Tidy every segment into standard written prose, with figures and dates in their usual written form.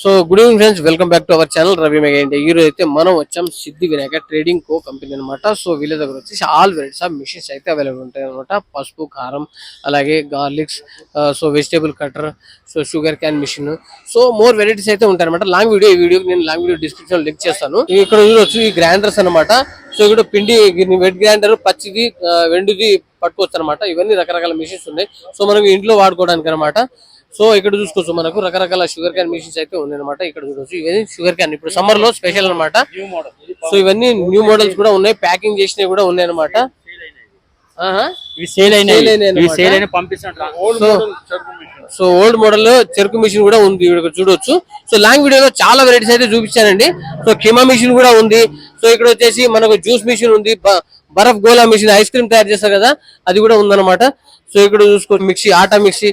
So good evening friends, welcome back to our channel Ravi Mega India. ఈ రోజు అయితే మనం వచ్చాం Siddhi Vinayaka trading co company అనమాట. సో వీళ్ళ దగ్గర వచ్చేసి ఆల్ వెరైటీస్ ఆఫ్ మిషన్స్ అయితే అవైలబుల్ ఉంటాయి అనమాట. పసుపు, కారం, అలాగే garlics, so vegetable cutter, so sugar cane machine, so more varieties అయితే ఉంటాయి అనమాట. లాంగ్ వీడియో, ఈ వీడియోకి నేను లాంగ్ వీడియో డిస్క్రిప్షన్ లింక్ చేస్తాను. ఇక్కడ చూడొచ్చు ఈ గ్రైండర్స్ అనమాట. సో ఇక్కడ పిండి వెట్ గ్రైండర్, పచ్చిది, వెండిది పట్టుకోవచ్చు అనమాట. ఇవన్నీ రకరకాల మిషన్స్ ఉన్నాయి. సో మనం ఇంట్లో వాడుకోవడానికి అనమాట. సో ఇక్కడ చూసుకోవచ్చు, మనకు రకరకాల షుగర్ క్యాన్ మిషన్స్ అయితే ఉన్నాయన్నమాట. ఇక్కడ చూడొచ్చు ఇవన్నీ షుగర్ క్యాన్ ఇప్పుడు సమ్మర్ లో స్పెషల్ అనమాట. సో ఇవన్నీ న్యూ మోడల్స్ కూడా ఉన్నాయి, ప్యాకింగ్ చేసినవి కూడా ఉన్నాయి అనమాట. సో ఓల్డ్ మోడల్ చెరుకు మిషన్ కూడా ఉంది, ఇక్కడ చూడొచ్చు. సో లాంగ్ వీడియోలో చాలా వెరైటీస్ అయితే చూపించానండి. సో కిమా మిషన్ కూడా ఉంది. సో ఇక్కడ వచ్చేసి మనకు జ్యూస్ మిషన్ ఉంది, బరఫ్ గోలా మిషన్, ఐస్ క్రీమ్ తయారు చేస్తారు కదా, అది కూడా ఉందన్నమాట. సో ఇక్కడ చూసుకో మిక్సీ, ఆటా మిక్సీ,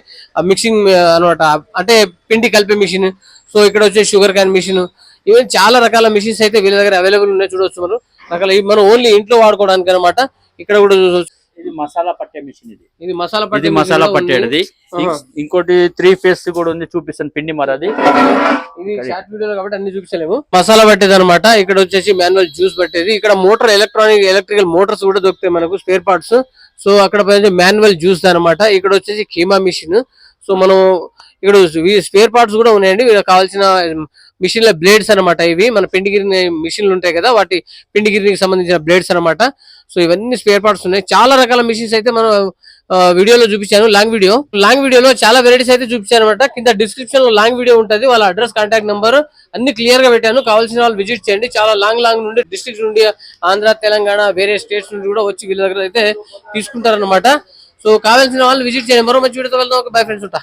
మిక్సింగ్ అనమాట, అంటే పిండి కలిపే మిషన్. సో ఇక్కడ వచ్చేసి షుగర్ క్యాన్ మిషన్, ఇవన్నీ చాలా రకాల మిషన్స్ అయితే వీళ్ళ దగ్గర అవైలబుల్ ఉన్నాయి. చూడవచ్చు మనం రకాల, మనం ఓన్లీ ఇంట్లో వాడుకోవడానికి అనమాట. ఇక్కడ కూడా చూడవచ్చు, ఇది మసాలా పట్టే మిషన్. ఇది మసాలా పట్టేది. ఇంకోటి 3 ఫేస్ కూడా ఉంది, చూపిస్తాను. పిండి మరది, ఇది షార్ట్ వీడియో కాబట్టి అన్ని చూపించలేము. మసాలా పట్టేది అనమాట. ఇక్కడ వచ్చేసి మాన్యువల్ జ్యూస్ పట్టేది. ఇక్కడ మోటార్, ఎలక్ట్రికల్ మోటార్స్ కూడా దొరుకుతాయి మనకు, స్పేర్ పార్ట్స్. సో అక్కడ మాన్యువల్ జ్యూస్ అనమాట. ఇక్కడ వచ్చేసి కీమా మిషన్. సో మనం ఇక్కడ స్పేర్ పార్ట్స్ కూడా ఉన్నాయండి. వీళ్ళకి కావాల్సిన మిషన్ల బ్లేడ్స్ అనమాట. ఇవి మన పిండిగిరి మిషన్లు ఉంటాయి కదా, వాటి పిండిగిరికి సంబంధించిన బ్లేడ్స్ అనమాట. సో ఇవన్నీ స్పేర్ పార్ట్స్ ఉన్నాయి. చాలా రకాల మిషన్స్ అయితే మనం వీడియోలో చూపించాను. లాంగ్ వీడియోలో చాలా వెరైటీస్ అయితే చూపించాను అనమాట. కింద డిస్క్రిప్షన్ లో లాంగ్ వీడియో ఉంటుంది, వాళ్ళ అడ్రస్, కాంటాక్ట్ నెంబర్ అన్ని క్లియర్ గా పెట్టాను. కావాల్సిన వాళ్ళు విజిట్ చేయండి. చాలా లాంగ్ నుండి, డిస్ట్రిక్ట్ నుండి, ఆంధ్ర, తెలంగాణ, వేరే స్టేట్స్ నుండి కూడా వచ్చి వీళ్ళ దగ్గర అయితే తీసుకుంటారనమాట. సో కావాల్సిన వాళ్ళు విజిట్ చేయండి. మరో మంచి వీడియోతో వెళ్దాం. బై ఫ్రెండ్స్, ఉంటా.